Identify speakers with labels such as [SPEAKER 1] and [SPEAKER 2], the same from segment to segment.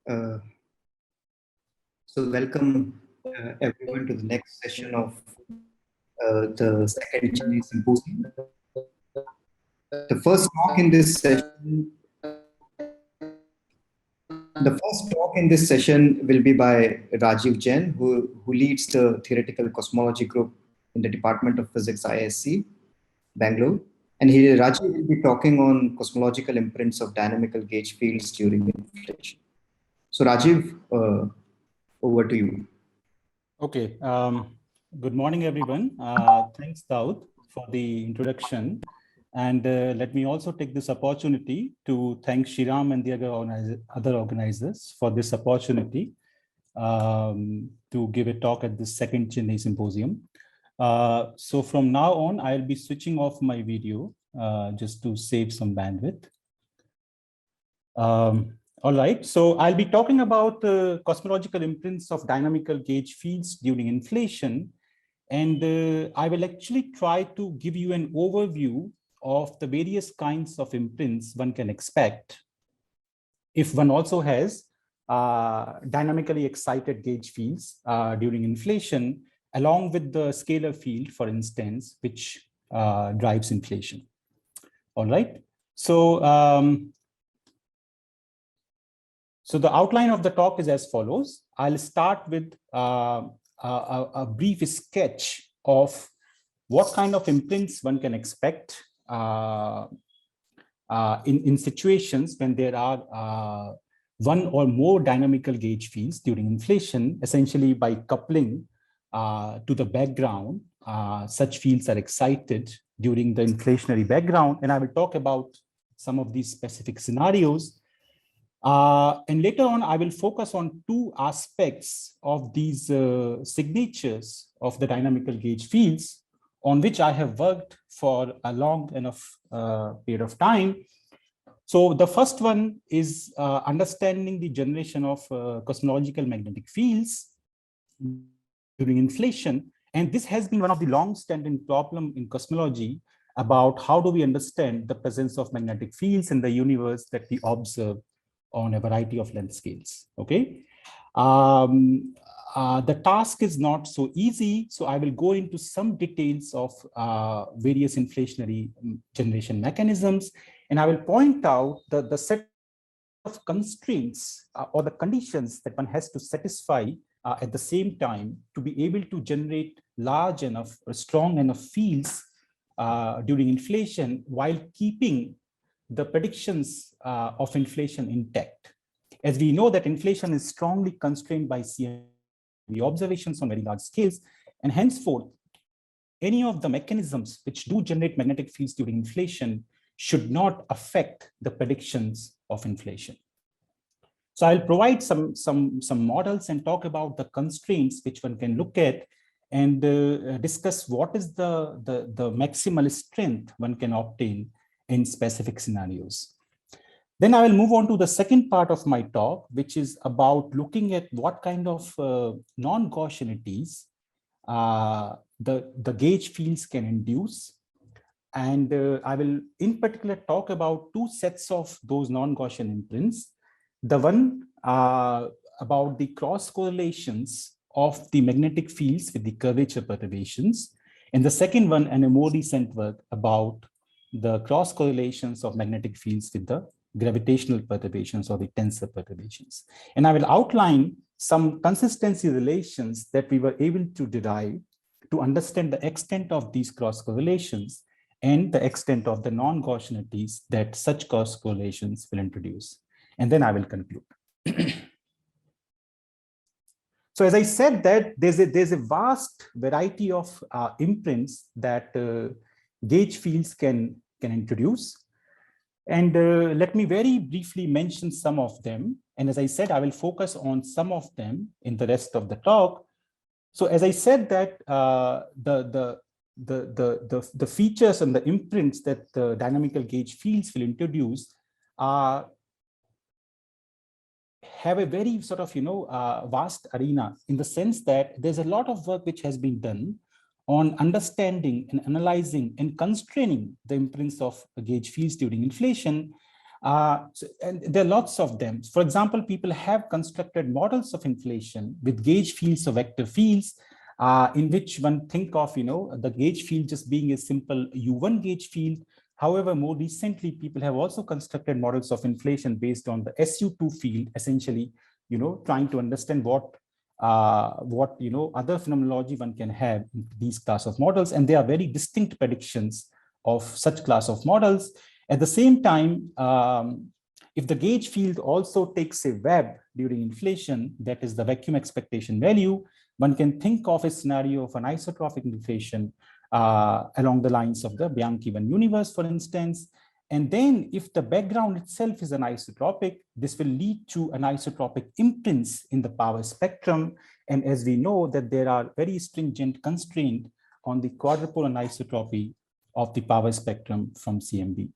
[SPEAKER 1] Uh, so welcome everyone to the next session of the Second Chennai Symposium. The first talk in this session, will be by Rajeev Jain, who leads the Theoretical Cosmology Group in the Department of Physics, ISC, Bangalore. And Rajeev will be talking on cosmological imprints of dynamical gauge fields during inflation. So Rajeev, over to you.
[SPEAKER 2] Okay. Good morning, everyone. Thanks, Daud, for the introduction. And let me also take this opportunity to thank Shriram and the other organizers for this opportunity to give a talk at the Second Chennai Symposium. So from now on, I'll be switching off my video just to save some bandwidth. All right, so I'll be talking about cosmological imprints of dynamical gauge fields during inflation. And I will actually try to give you an overview of the various kinds of imprints one can expect if one also has dynamically excited gauge fields during inflation, along with the scalar field, for instance, which drives inflation. All right, so so the outline of the talk is as follows. I'll start with a brief sketch of what kind of imprints one can expect in situations when there are one or more dynamical gauge fields during inflation, essentially by coupling to the background. Such fields are excited during the inflationary background, and I will talk about some of these specific scenarios. And later on, I will focus on two aspects of these signatures of the dynamical gauge fields on which I have worked for a long enough period of time. So the first one is understanding the generation of cosmological magnetic fields during inflation. And this has been one of the long-standing problems in cosmology about how do we understand the presence of magnetic fields in the universe that we observe on a variety of length scales. Okay, the task is not so easy, so I will go into some details of various inflationary generation mechanisms, and I will point out the set of constraints or the conditions that one has to satisfy at the same time to be able to generate large enough or strong enough fields during inflation while keeping the predictions of inflation intact. As we know that inflation is strongly constrained by CMB observations on very large scales, and henceforth, any of the mechanisms which do generate magnetic fields during inflation should not affect the predictions of inflation. So I'll provide some models and talk about the constraints which one can look at and discuss what is the maximal strength one can obtain in specific scenarios. Then I will move on to the second part of my talk, which is about looking at what kind of non-Gaussianities the gauge fields can induce. And I will in particular talk about two sets of those non-Gaussian imprints. The one about the cross correlations of the magnetic fields with the curvature perturbations. And the second one, an more recent work about the cross correlations of magnetic fields with the gravitational perturbations or the tensor perturbations. And I will outline some consistency relations that we were able to derive to understand the extent of these cross correlations and the extent of the non-Gaussianities that such cross correlations will introduce. And then I will conclude. So as I said that there's a vast variety of imprints that gauge fields can introduce. And let me very briefly mention some of them. And as I said, I will focus on some of them in the rest of the talk. So as I said that the features and the imprints that the dynamical gauge fields will introduce have a very sort of, vast arena in the sense that there's a lot of work which has been done on understanding and analyzing and constraining the imprints of gauge fields during inflation. And there are lots of them. For example, people have constructed models of inflation with gauge fields or vector fields, in which one think of, the gauge field just being a simple U1 gauge field. However, more recently, people have also constructed models of inflation based on the SU2 field, essentially, trying to understand what other phenomenology one can have in these class of models. And there are very distinct predictions of such class of models. At the same time, if the gauge field also takes a web during inflation, that is the vacuum expectation value, one can think of a scenario of an isotropic inflation along the lines of the Bianchi-1 universe, for instance. And then if the background itself is anisotropic, this will lead to anisotropic imprints in the power spectrum. And as we know that there are very stringent constraints on the quadrupole anisotropy of the power spectrum from CMB.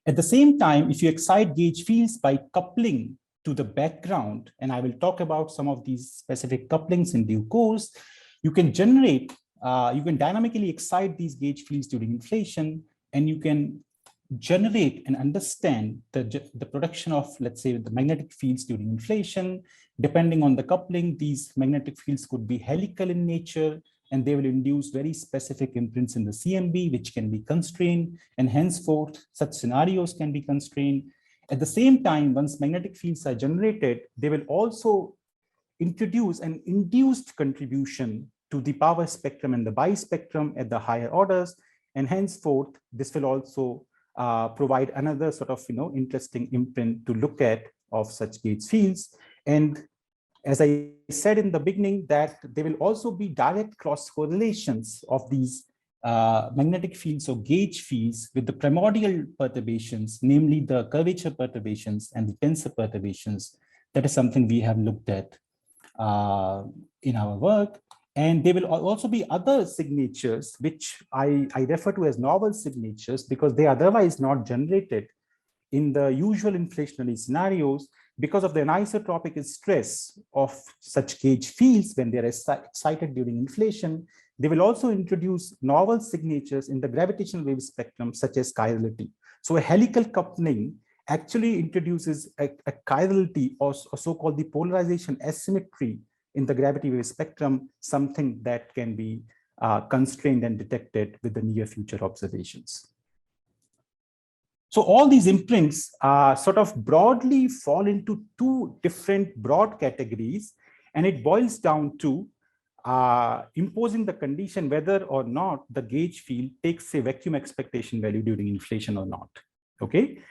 [SPEAKER 2] At the same time, if you excite gauge fields by coupling to the background, and I will talk about some of these specific couplings in due course, you can generate, you can dynamically excite these gauge fields during inflation, and you can generate and understand the production of, let's say, the magnetic fields during inflation. Depending on the coupling, these magnetic fields could be helical in nature, and they will induce very specific imprints in the CMB, which can be constrained, and henceforth, such scenarios can be constrained. At the same time, once magnetic fields are generated, they will also introduce an induced contribution to the power spectrum and the bispectrum at the higher orders, and henceforth, this will also provide another sort of interesting imprint to look at of such gauge fields. And as I said in the beginning, that there will also be direct cross correlations of these magnetic fields or gauge fields with the primordial perturbations, namely the curvature perturbations and the tensor perturbations. That is something we have looked at in our work. And there will also be other signatures, which I refer to as novel signatures, because they are otherwise not generated in the usual inflationary scenarios because of the anisotropic stress of such gauge fields when they are excited during inflation. They will also introduce novel signatures in the gravitational wave spectrum, such as chirality. So a helical coupling actually introduces a chirality, or so-called the polarization asymmetry in the gravity wave spectrum, something that can be constrained and detected with the near future observations. So all these imprints sort of broadly fall into two different broad categories, and it boils down to imposing the condition whether or not the gauge field takes a vacuum expectation value during inflation or not. Okay.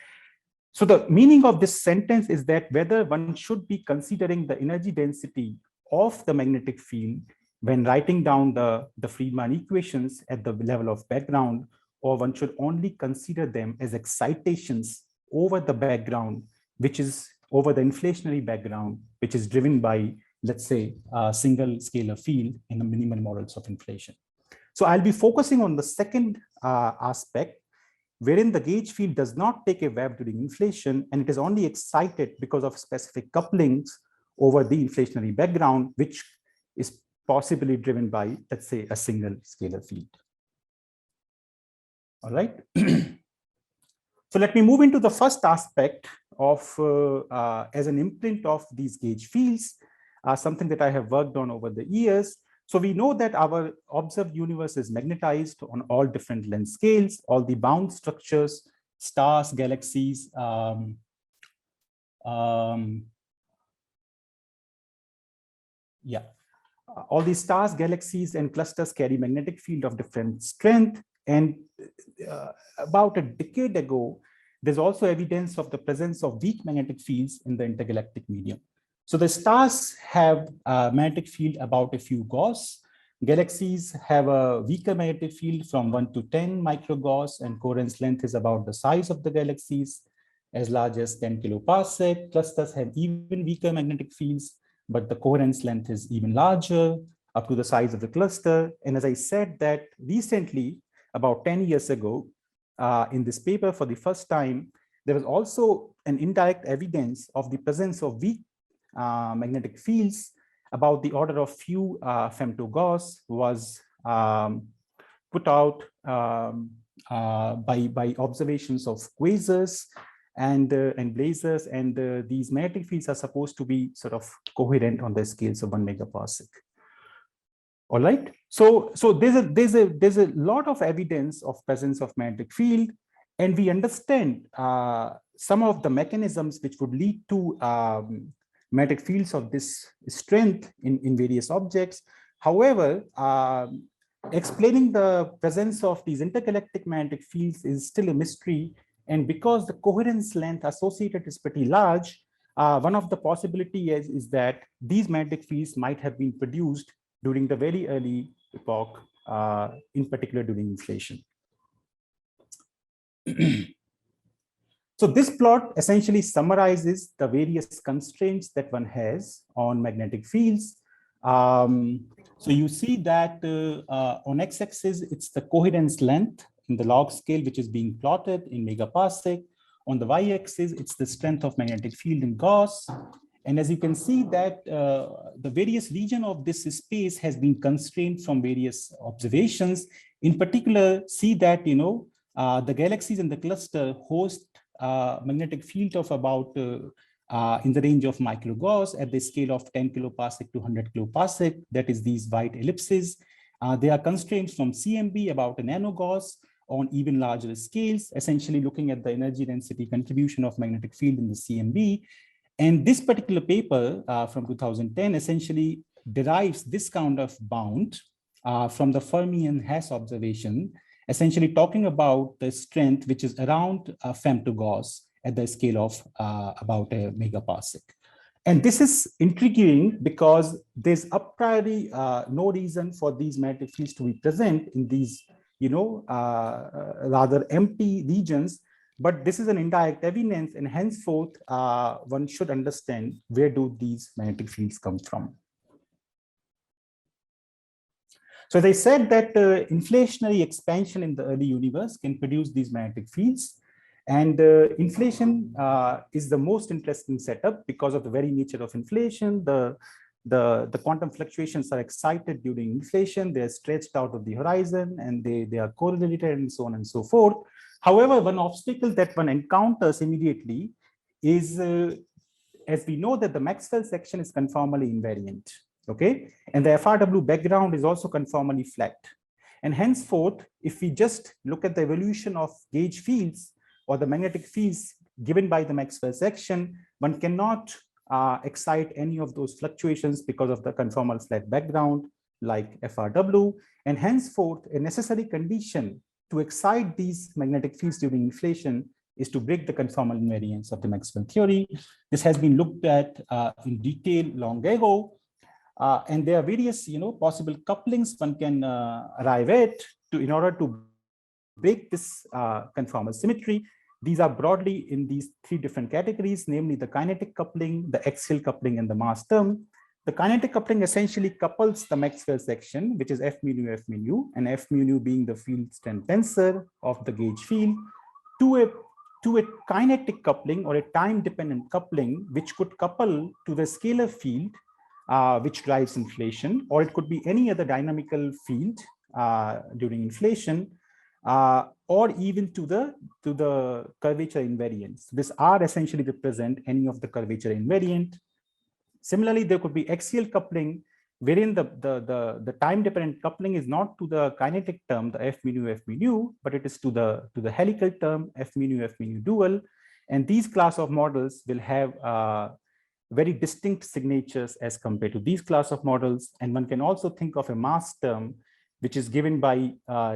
[SPEAKER 2] So the meaning of this sentence is that whether one should be considering the energy density of the magnetic field when writing down the Friedmann equations at the level of background, or one should only consider them as excitations over the background, which is over the inflationary background, which is driven by, let's say, a single scalar field in the minimal models of inflation. So I'll be focusing on the second aspect, wherein the gauge field does not take a wave during inflation, and it is only excited because of specific couplings over the inflationary background, which is possibly driven by, let's say, a single scalar field. All right. So let me move into the first aspect of as an imprint of these gauge fields, something that I have worked on over the years. So we know that our observed universe is magnetized on all different length scales, all the bound structures, stars, galaxies, all these stars, galaxies, and clusters carry magnetic field of different strength. And about a decade ago, there's also evidence of the presence of weak magnetic fields in the intergalactic medium. So the stars have a magnetic field about a few Gauss. Galaxies have a weaker magnetic field from 1 to 10 microgauss, and coherence length is about the size of the galaxies, as large as 10 kiloparsec. Clusters have even weaker magnetic fields, but the coherence length is even larger, up to the size of the cluster. And as I said that recently, about 10 years ago, in this paper for the first time, there was also an indirect evidence of the presence of weak magnetic fields about the order of few femtogauss was put out by observations of quasars and blazars, and these magnetic fields are supposed to be sort of coherent on the scales of 1 megaparsec. All right. So there's a lot of evidence of presence of magnetic field, and we understand some of the mechanisms which would lead to magnetic fields of this strength in various objects. However, explaining the presence of these intergalactic magnetic fields is still a mystery, and because the coherence length associated is pretty large, one of the possibilities is that these magnetic fields might have been produced during the very early epoch, in particular during inflation. So this plot essentially summarizes the various constraints that one has on magnetic fields. So you see that on x-axis, it's the coherence length in the log scale, which is being plotted in megaparsec. On the y-axis, it's the strength of magnetic field in Gauss. And as you can see that the various region of this space has been constrained from various observations. In particular, see that, the galaxies in the cluster host magnetic field of about in the range of micro-Gauss at the scale of 10 kiloparsec to 100 kiloparsec. That is these white ellipses. They are constrained from CMB about a nano-Gauss on even larger scales, essentially looking at the energy density contribution of magnetic field in the CMB. And this particular paper from 2010 essentially derives this kind of bound from the Fermi and Hess observation, essentially talking about the strength which is around femto-Gauss at the scale of about a megaparsec. And this is intriguing because there's a priori no reason for these magnetic fields to be present in these, rather empty regions. But this is an indirect evidence, and henceforth, one should understand where do these magnetic fields come from. So they said that inflationary expansion in the early universe can produce these magnetic fields. And inflation is the most interesting setup because of the very nature of inflation. The quantum fluctuations are excited during inflation. They're stretched out of the horizon, and they are correlated and so on and so forth. However, one obstacle that one encounters immediately is, as we know, that the Maxwell section is conformally invariant, okay? And the FRW background is also conformally flat. And henceforth, if we just look at the evolution of gauge fields or the magnetic fields given by the Maxwell section, one cannot excite any of those fluctuations because of the conformal flat background like FRW. And henceforth, a necessary condition to excite these magnetic fields during inflation is to break the conformal invariance of the Maxwell theory. This has been looked at in detail long ago, and there are various, possible couplings one can arrive at in order to break this conformal symmetry. These are broadly in these three different categories, namely the kinetic coupling, the axial coupling, and the mass term. The kinetic coupling essentially couples the Maxwell section, which is F mu nu, and F mu nu being the field strength tensor of the gauge field, to a kinetic coupling or a time-dependent coupling, which could couple to the scalar field, which drives inflation, or it could be any other dynamical field during inflation, or even to the curvature invariance. This R essentially represent any of the curvature invariant. Similarly, there could be axial coupling, wherein the time-dependent coupling is not to the kinetic term, the F mu nu, but it is to the helical term, F mu nu dual. And these class of models will have very distinct signatures as compared to these class of models. And one can also think of a mass term, which is given by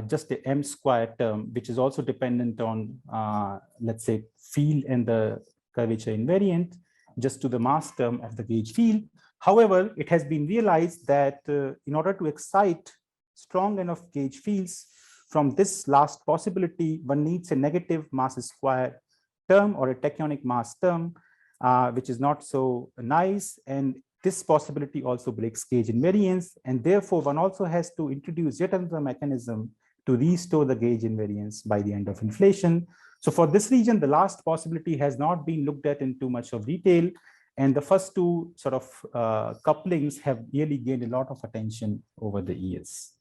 [SPEAKER 2] just the m square term, which is also dependent on, let's say, field and the curvature invariant, just to the mass term of the gauge field. However, it has been realized that in order to excite strong enough gauge fields from this last possibility, one needs a negative mass square term or a tachyonic mass term, which is not so nice. And this possibility also breaks gauge invariance. And therefore, one also has to introduce yet another mechanism to restore the gauge invariance by the end of inflation. So for this region, the last possibility has not been looked at in too much of detail. And the first two sort of couplings have really gained a lot of attention over the years.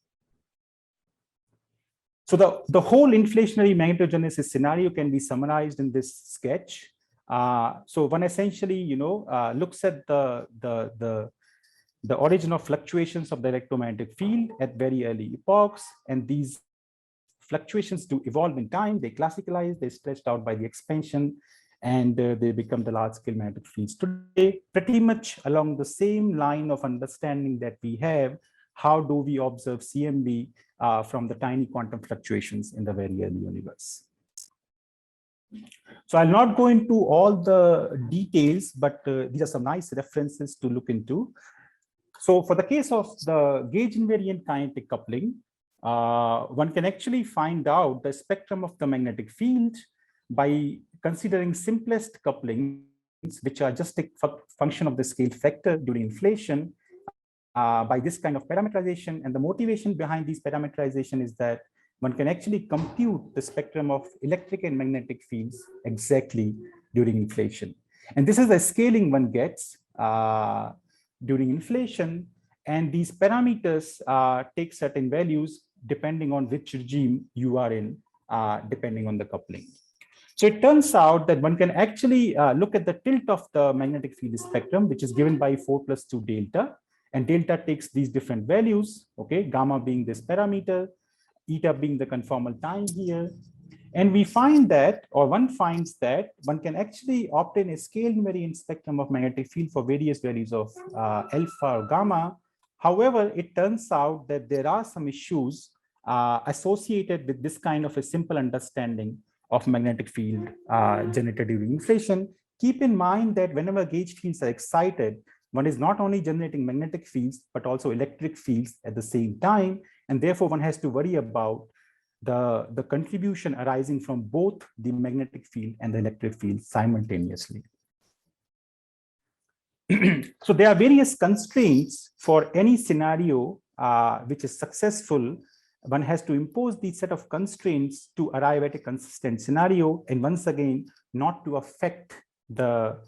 [SPEAKER 2] So the whole inflationary magnetogenesis scenario can be summarized in this sketch. So one essentially, looks at the origin of fluctuations of the electromagnetic field at very early epochs, and these fluctuations do evolve in time. They classicalize, they stretched out by the expansion, and they become the large-scale magnetic fields today, pretty much along the same line of understanding that we have. How do we observe CMB from the tiny quantum fluctuations in the very early universe? So I'll not go into all the details, but these are some nice references to look into. So for the case of the gauge invariant kinetic coupling, one can actually find out the spectrum of the magnetic field by considering simplest couplings, which are just a function of the scale factor during inflation, by this kind of parameterization. And the motivation behind these parameterization is that one can actually compute the spectrum of electric and magnetic fields exactly during inflation. And this is the scaling one gets during inflation. And these parameters take certain values depending on which regime you are in, depending on the coupling. So it turns out that one can actually look at the tilt of the magnetic field spectrum, which is given by 4+2 delta. And delta takes these different values, okay, gamma being this parameter, eta being the conformal time here. And we find that, or one finds that, one can actually obtain a scale invariant spectrum of magnetic field for various values of alpha or gamma. However, it turns out that there are some issues associated with this kind of a simple understanding of magnetic field generated during inflation. Keep in mind that whenever gauge fields are excited, one is not only generating magnetic fields, but also electric fields at the same time. And therefore, one has to worry about the contribution arising from both the magnetic field and the electric field simultaneously. So there are various constraints for any scenario which is successful. One has to impose these set of constraints to arrive at a consistent scenario, and once again, not to affect the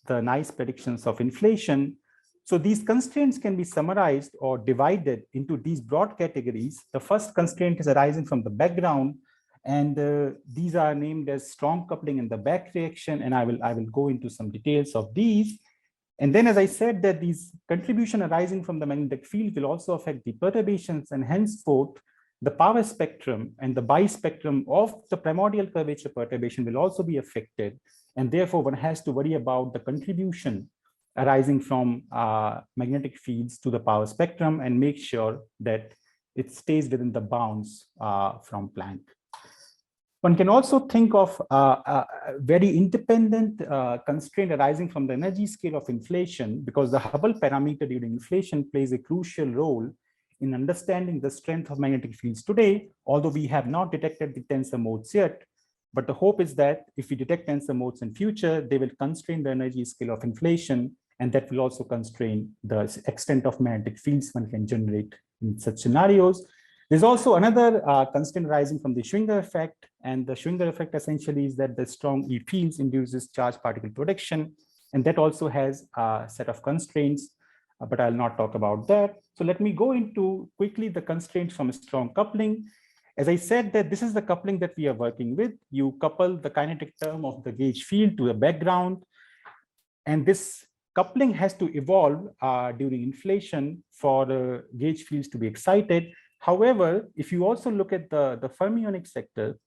[SPEAKER 2] nice predictions of inflation. So these constraints can be summarized or divided into these broad categories. The first constraint is arising from the background, and these are named as strong coupling and the back reaction, and I will go into some details of these. And then, as I said, that these contribution arising from the magnetic field will also affect the perturbations, and henceforth, the power spectrum and the bispectrum of the primordial curvature perturbation will also be affected. And therefore, one has to worry about the contribution arising from magnetic fields to the power spectrum and make sure that it stays within the bounds from Planck. One can also think of a very independent constraint arising from the energy scale of inflation, because the Hubble parameter during inflation plays a crucial role in understanding the strength of magnetic fields today, although we have not detected the tensor modes yet. But the hope is that if we detect tensor modes in future, they will constrain the energy scale of inflation, and that will also constrain the extent of magnetic fields one can generate in such scenarios. There's also another constraint arising from the Schwinger effect, and the Schwinger effect essentially is that the strong E fields induces charge particle production, and that also has a set of constraints, but I'll not talk about that. So let me go into quickly the constraints from a strong coupling. As I said, that this is the coupling that we are working with. You couple the kinetic term of the gauge field to the background, and this coupling has to evolve during inflation for the gauge fields to be excited. However, if you also look at the fermionic sector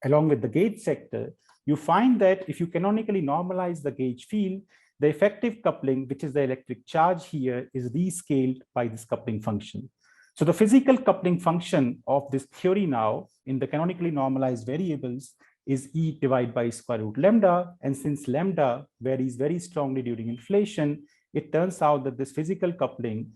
[SPEAKER 2] along with the gauge sector, you find that if you canonically normalize the gauge field, the effective coupling, which is the electric charge here, is rescaled by this coupling function. So the physical coupling function of this theory now in the canonically normalized variables is E divided by square root lambda. And since lambda varies very strongly during inflation, it turns out that this physical coupling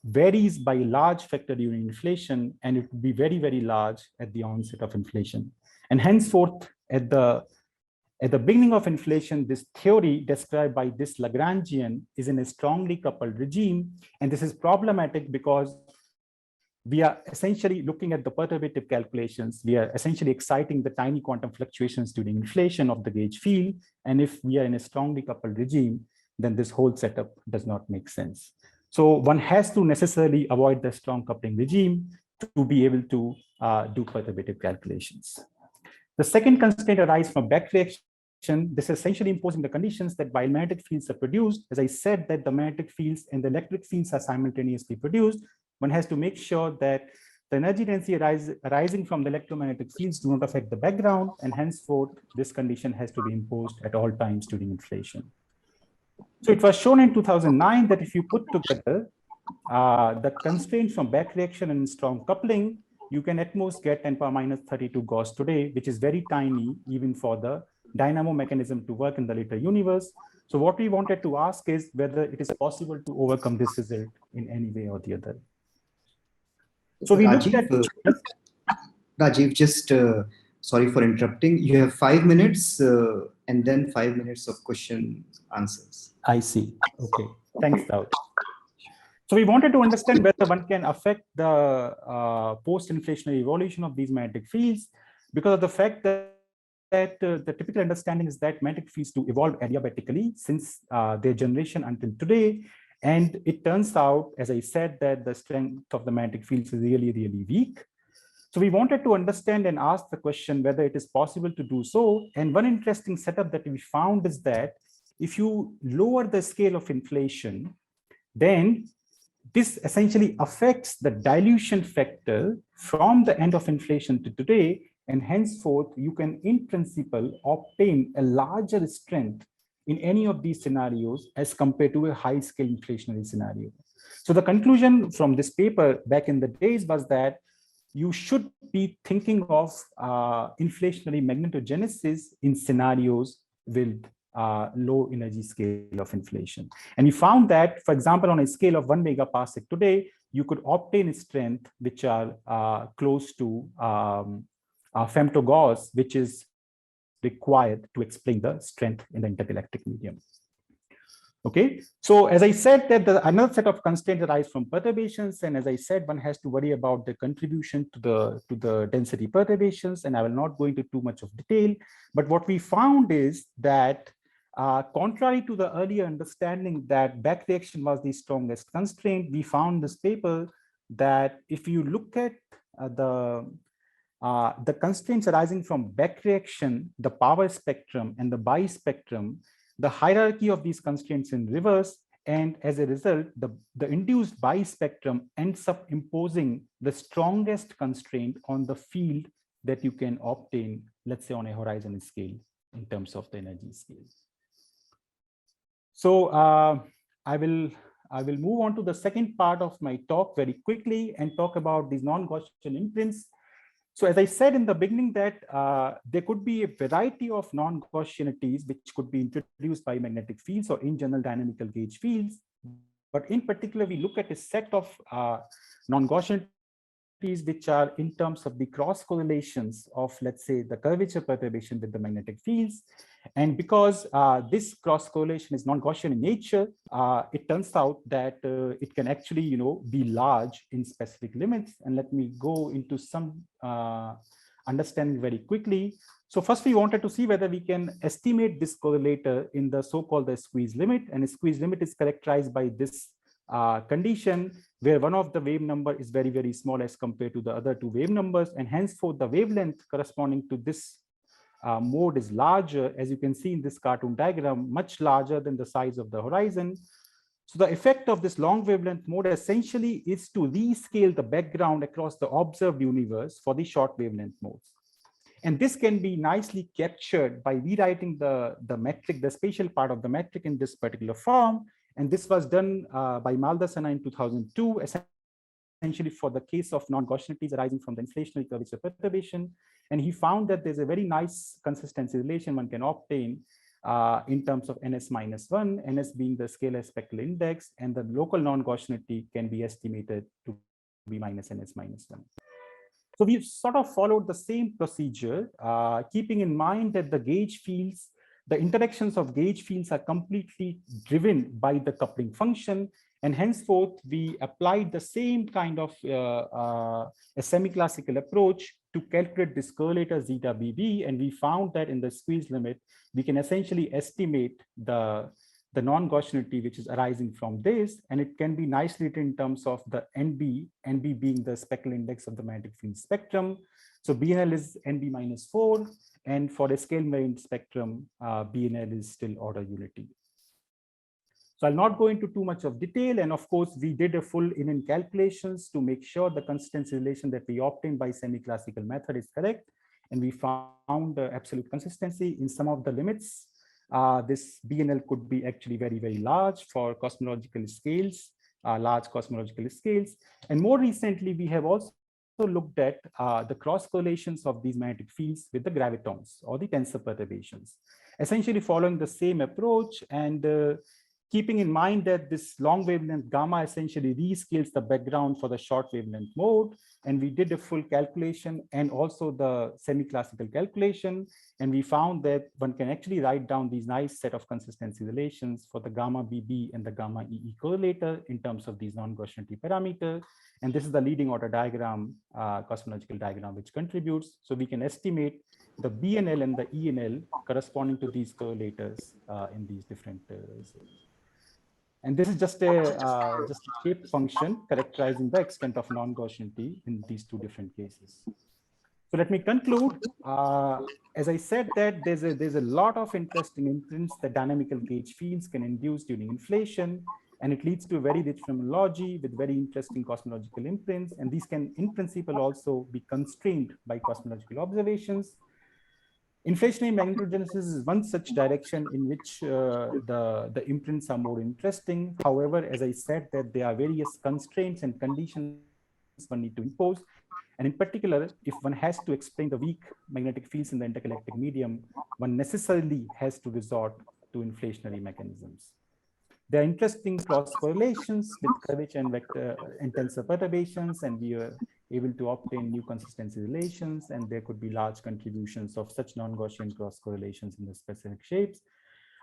[SPEAKER 2] varies by a large factor during inflation, and it would be very, very large at the onset of inflation. And henceforth, at the beginning of inflation, this theory described by this Lagrangian is in a strongly coupled regime. And this is problematic because we are essentially looking at the perturbative calculations. We are essentially exciting the tiny quantum fluctuations during inflation of the gauge field. And if we are in a strongly coupled regime, then this whole setup does not make sense. So one has to necessarily avoid the strong coupling regime. to be able to do perturbative calculations. The second constraint arises from backreaction. This is essentially imposing the conditions that while magnetic fields are produced, as I said, that the magnetic fields and the electric fields are simultaneously produced, one has to make sure that the energy density arising from the electromagnetic fields do not affect the background, and henceforth, this condition has to be imposed at all times during inflation. So it was shown in 2009 that if you put together the constraints from backreaction and strong coupling, you can at most get 10 power minus 32 Gauss today, which is very tiny even for the dynamo mechanism to work in the later universe. So what we wanted to ask is whether it is possible to overcome this result in any way or the other. So we looked at
[SPEAKER 1] Rajeev, just sorry for interrupting. You have 5 minutes and then 5 minutes of question answers.
[SPEAKER 2] I see. Okay. Thanks, Daud. So we wanted to understand whether one can affect the post-inflationary evolution of these magnetic fields, because of the fact that the typical understanding is that magnetic fields do evolve adiabatically since their generation until today. And it turns out, as I said, that the strength of the magnetic fields is really, really weak. So we wanted to understand and ask the question whether it is possible to do so. And one interesting setup that we found is that if you lower the scale of inflation, then this essentially affects the dilution factor from the end of inflation to today, and henceforth you can in principle obtain a larger strength in any of these scenarios as compared to a high scale inflationary scenario. So the conclusion from this paper back in the days was that you should be thinking of inflationary magnetogenesis in scenarios with low energy scale of inflation. And we found that, for example, on a scale of 1 megaparsec today, you could obtain a strength which are close to femtogauss, which is required to explain the strength in the interelectric medium. Okay, so as I said, that another set of constraints arise from perturbations, and as I said, one has to worry about the contribution to the density perturbations, and I will not go into too much of detail. But what we found is that contrary to the earlier understanding that backreaction was the strongest constraint, we found this paper that if you look at the constraints arising from backreaction, the power spectrum and the bispectrum, the hierarchy of these constraints in reverse, and as a result, the induced bispectrum ends up imposing the strongest constraint on the field that you can obtain, let's say on a horizon scale in terms of the energy scale. So I will move on to the second part of my talk very quickly and talk about these non-Gaussian imprints. So as I said in the beginning that there could be a variety of non-Gaussianities which could be introduced by magnetic fields or in general dynamical gauge fields. But in particular, we look at a set of non-Gaussianities which are in terms of the cross correlations of, let's say, the curvature perturbation with the magnetic fields. And because this cross correlation is non-Gaussian in nature, it turns out that it can actually, be large in specific limits. And let me go into some understanding very quickly. So first, we wanted to see whether we can estimate this correlator in the so-called the squeeze limit. And a squeeze limit is characterized by this condition where one of the wave number is very, very small as compared to the other two wave numbers. And henceforth, the wavelength corresponding to this mode is larger, as you can see in this cartoon diagram, much larger than the size of the horizon. So the effect of this long wavelength mode essentially is to rescale the background across the observed universe for the short wavelength modes. And this can be nicely captured by rewriting the metric, the spatial part of the metric in this particular form. And this was done by Maldasana in 2002, essentially for the case of non-Gaussianities arising from the inflationary curvature perturbation. And he found that there's a very nice consistency relation one can obtain in terms of ns-1, ns being the scalar spectral index, and the local non-Gaussianity can be estimated to be minus ns-1. So we've sort of followed the same procedure, keeping in mind that the gauge fields, the interactions of gauge fields are completely driven by the coupling function. And henceforth, we applied the same kind of a semi-classical approach to calculate this correlator zeta BB. And we found that in the squeeze limit, we can essentially estimate the the non-Gaussianity which is arising from this, and it can be nicely written in terms of the NB being the spectral index of the magnetic field spectrum. So BNL is NB minus 4, and for a scale invariant spectrum, BNL is still order unity. So I'll not go into too much of detail. And of course, we did a full in calculations to make sure the consistency relation that we obtained by semi-classical method is correct. And we found absolute consistency in some of the limits. This BNL could be actually very, very large for cosmological scales, large cosmological scales. And more recently, we have also looked at the cross correlations of these magnetic fields with the gravitons or the tensor perturbations, essentially following the same approach and keeping in mind that this long wavelength gamma essentially rescales the background for the short wavelength mode. And we did a full calculation and also the semi-classical calculation. And we found that one can actually write down these nice set of consistency relations for the gamma BB and the gamma EE correlator in terms of these non-Gaussianity parameter. And this is the leading order diagram, cosmological diagram, which contributes. So we can estimate the BNL and the ENL corresponding to these correlators in these different zones. And this is just a shape function characterizing the extent of non-Gaussianity in these two different cases. So let me conclude. As I said, that there's a lot of interesting imprints that dynamical gauge fields can induce during inflation, and it leads to a very rich phenomenology with very interesting cosmological imprints. And these can, in principle, also be constrained by cosmological observations. Inflationary magnetogenesis is one such direction in which the imprints are more interesting. However, as I said, that there are various constraints and conditions one need to impose. And in particular, if one has to explain the weak magnetic fields in the intergalactic medium, one necessarily has to resort to inflationary mechanisms. There are interesting cross correlations with curvature and vector and tensor perturbations, and we are able to obtain new consistency relations, and there could be large contributions of such non-Gaussian cross correlations in the specific shapes.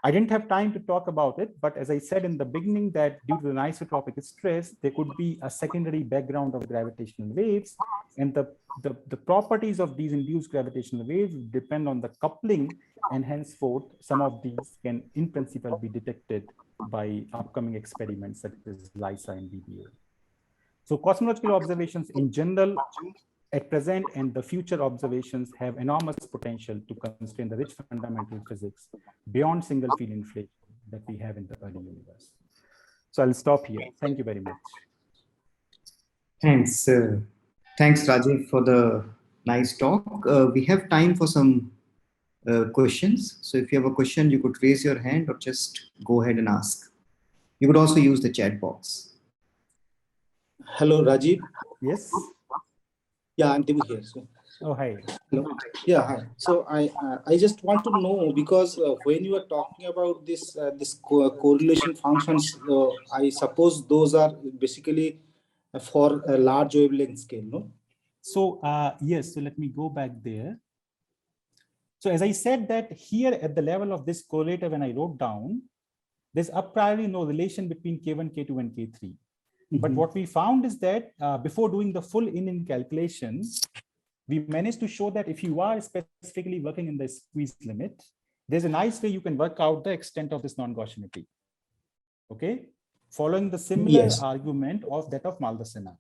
[SPEAKER 2] I didn't have time to talk about it, but as I said in the beginning, that due to the anisotropic stress, there could be a secondary background of gravitational waves, and the properties of these induced gravitational waves depend on the coupling, and henceforth, some of these can in principle be detected by upcoming experiments such as LISA and BBO. So cosmological observations in general at present and the future observations have enormous potential to constrain the rich fundamental physics beyond single field inflation that we have in the early universe. So I'll stop here. Thank you very much.
[SPEAKER 1] Thanks. Thanks, Rajeev, for the nice talk. We have time for some questions. So if you have a question, you could raise your hand or just go ahead and ask. You could also use the chat box.
[SPEAKER 3] Hello, Rajeev.
[SPEAKER 2] Yes.
[SPEAKER 3] Yeah, I'm Devu here. So.
[SPEAKER 2] Oh, hi.
[SPEAKER 3] Hello. Yeah, hi. So I just want to know, because when you are talking about this correlation functions, I suppose those are basically for a large wavelength scale, no?
[SPEAKER 2] So yes, so let me go back there. So as I said that here at the level of this correlator, when I wrote down, there's a priori no relation between K1, K2, and K3. Mm-hmm. But what we found is that before doing the full in calculation, we managed to show that if you are specifically working in the squeeze limit, there's a nice way you can work out the extent of this non-Gaussianity. Okay, following the similar argument of that of Maldacena,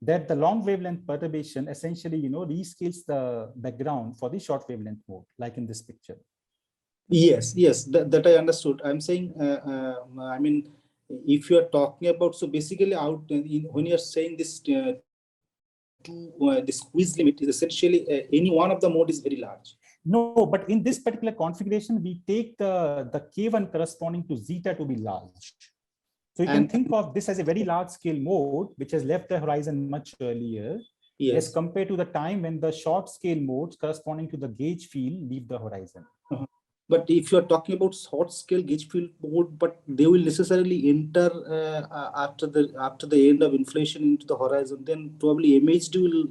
[SPEAKER 2] that the long wavelength perturbation essentially, rescales the background for the short wavelength mode, like in this picture.
[SPEAKER 3] Yes, that I understood. I'm saying, I mean, if you are talking about, so basically when you're saying this the squeeze limit is essentially any one of the mode is very large.
[SPEAKER 2] No, but in this particular configuration, we take the K1 corresponding to zeta to be large. So you can think of this as a very large scale mode, which has left the horizon much earlier, as compared to the time when the short scale modes corresponding to the gauge field leave the horizon.
[SPEAKER 3] But if you are talking about short scale gauge field mode, but they will necessarily enter after the end of inflation into the horizon, then probably MHD will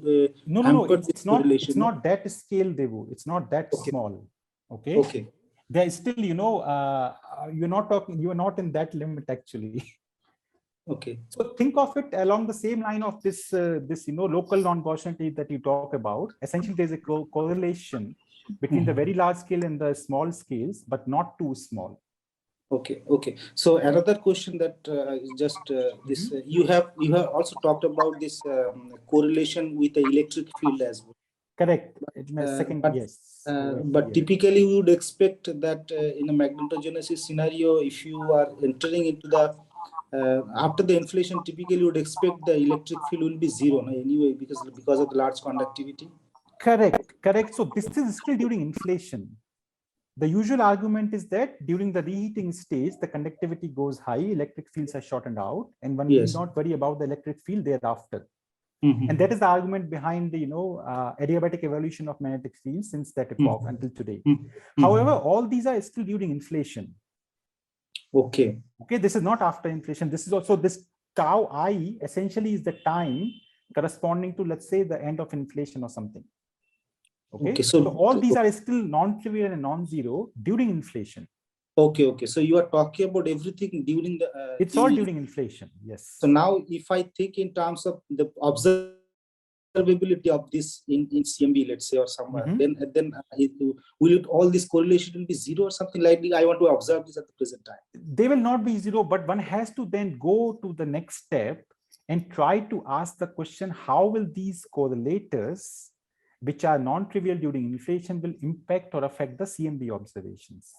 [SPEAKER 2] no, it's not that scale, Devu. It's not that small. Okay. There is still, you're not in that limit actually.
[SPEAKER 3] Okay.
[SPEAKER 2] So think of it along the same line of this local non-Gaussianity that you talk about. Essentially, there's a correlation between the very large scale and the small scales, but not too small.
[SPEAKER 3] Okay. Okay. So another question that is just this you have also talked about this correlation with the electric field as well.
[SPEAKER 2] Correct. In a second, yes.
[SPEAKER 3] But typically we would expect that in a magnetogenesis scenario, if you are entering into the after the inflation, typically you would expect the electric field will be zero anyway because of the large conductivity.
[SPEAKER 2] Correct. Correct. So this is still during inflation. The usual argument is that during the reheating stage, the conductivity goes high, electric fields are shortened out, and one need not worry about the electric field thereafter. And that is the argument behind the adiabatic evolution of magnetic fields since that epoch until today. However, all these are still during inflation.
[SPEAKER 3] Okay.
[SPEAKER 2] Okay, this is not after inflation. This is also this tau I essentially is the time corresponding to, let's say, the end of inflation or something. Okay, so all these are still non-trivial and non-zero during inflation.
[SPEAKER 3] Okay, okay. So you are talking about everything during the.
[SPEAKER 2] It's all during inflation, yes.
[SPEAKER 3] So now, if I think in terms of the observability of this in CMB, let's say, or somewhere, then will it, all this correlation will be zero or something like that? I want to observe this at the present time.
[SPEAKER 2] They will not be zero, but one has to then go to the next step and try to ask the question: how will these correlators, which are non-trivial during inflation, will impact or affect the CMB observations?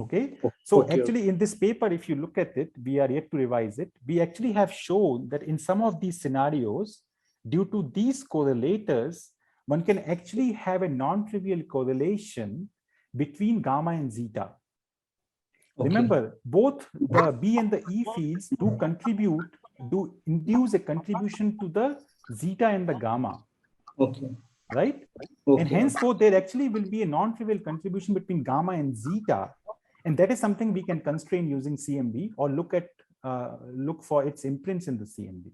[SPEAKER 2] Okay, so actually in this paper, if you look at it, we are yet to revise it. We actually have shown that in some of these scenarios, due to these correlators, one can actually have a non-trivial correlation between gamma and zeta. Remember, both the B and the E fields do induce a contribution to the zeta and the gamma.
[SPEAKER 3] Okay.
[SPEAKER 2] Right? Okay. And henceforth, there actually will be a non-trivial contribution between gamma and zeta. And that is something we can constrain using CMB or look for its imprints in the CMB.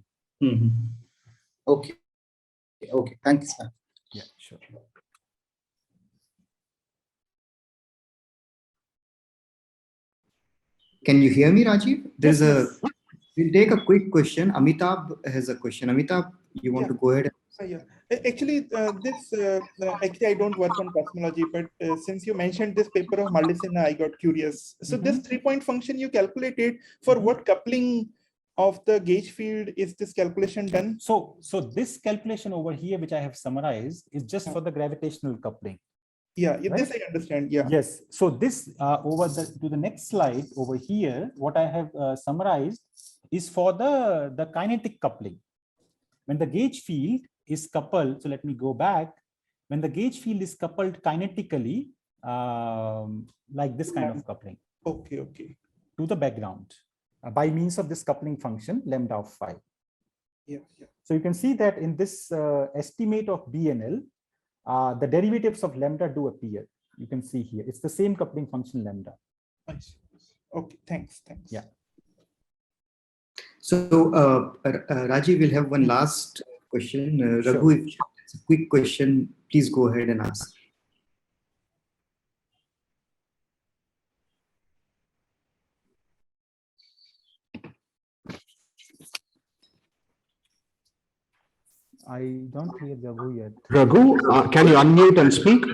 [SPEAKER 3] Okay. Okay. Thanks, sir.
[SPEAKER 2] Yeah, sure.
[SPEAKER 1] Can you hear me, Rajeev? We'll take a quick question. Amitabh has a question. Amitabh, you want to go ahead?
[SPEAKER 4] Yeah. Actually, actually, I don't work on cosmology, but since you mentioned this paper of Maldacena, I got curious. So this 3-point function you calculated, for what coupling of the gauge field is this calculation done?
[SPEAKER 2] So this calculation over here, which I have summarized, is just for the gravitational coupling.
[SPEAKER 4] Yeah, right? This I understand. Yeah.
[SPEAKER 2] Yes. So this to the next slide over here, what I have summarized is for the kinetic coupling. When the gauge field is coupled, so let me go back. When the gauge field is coupled kinetically, like this kind of coupling.
[SPEAKER 4] Okay, okay.
[SPEAKER 2] To the background by means of this coupling function lambda of phi.
[SPEAKER 4] Yeah, yeah.
[SPEAKER 2] So you can see that in this estimate of BNL, the derivatives of lambda do appear. You can see here. It's the same coupling function lambda.
[SPEAKER 4] Nice. Okay, thanks.
[SPEAKER 2] Yeah.
[SPEAKER 1] So, Rajeev will have one last question. Raghu, if it's a quick question, please go ahead and ask.
[SPEAKER 2] I don't hear Raghu yet.
[SPEAKER 5] Raghu, can you unmute and speak?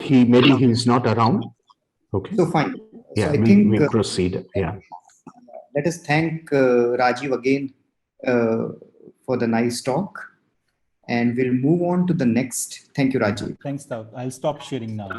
[SPEAKER 5] Maybe he's not around. Okay.
[SPEAKER 1] So fine.
[SPEAKER 5] Yeah,
[SPEAKER 1] so I think
[SPEAKER 5] we proceed. Yeah.
[SPEAKER 1] Let us thank Rajeev again for the nice talk, and we'll move on to the next. Thank you, Rajeev.
[SPEAKER 2] Thanks, Doug. I'll stop sharing now.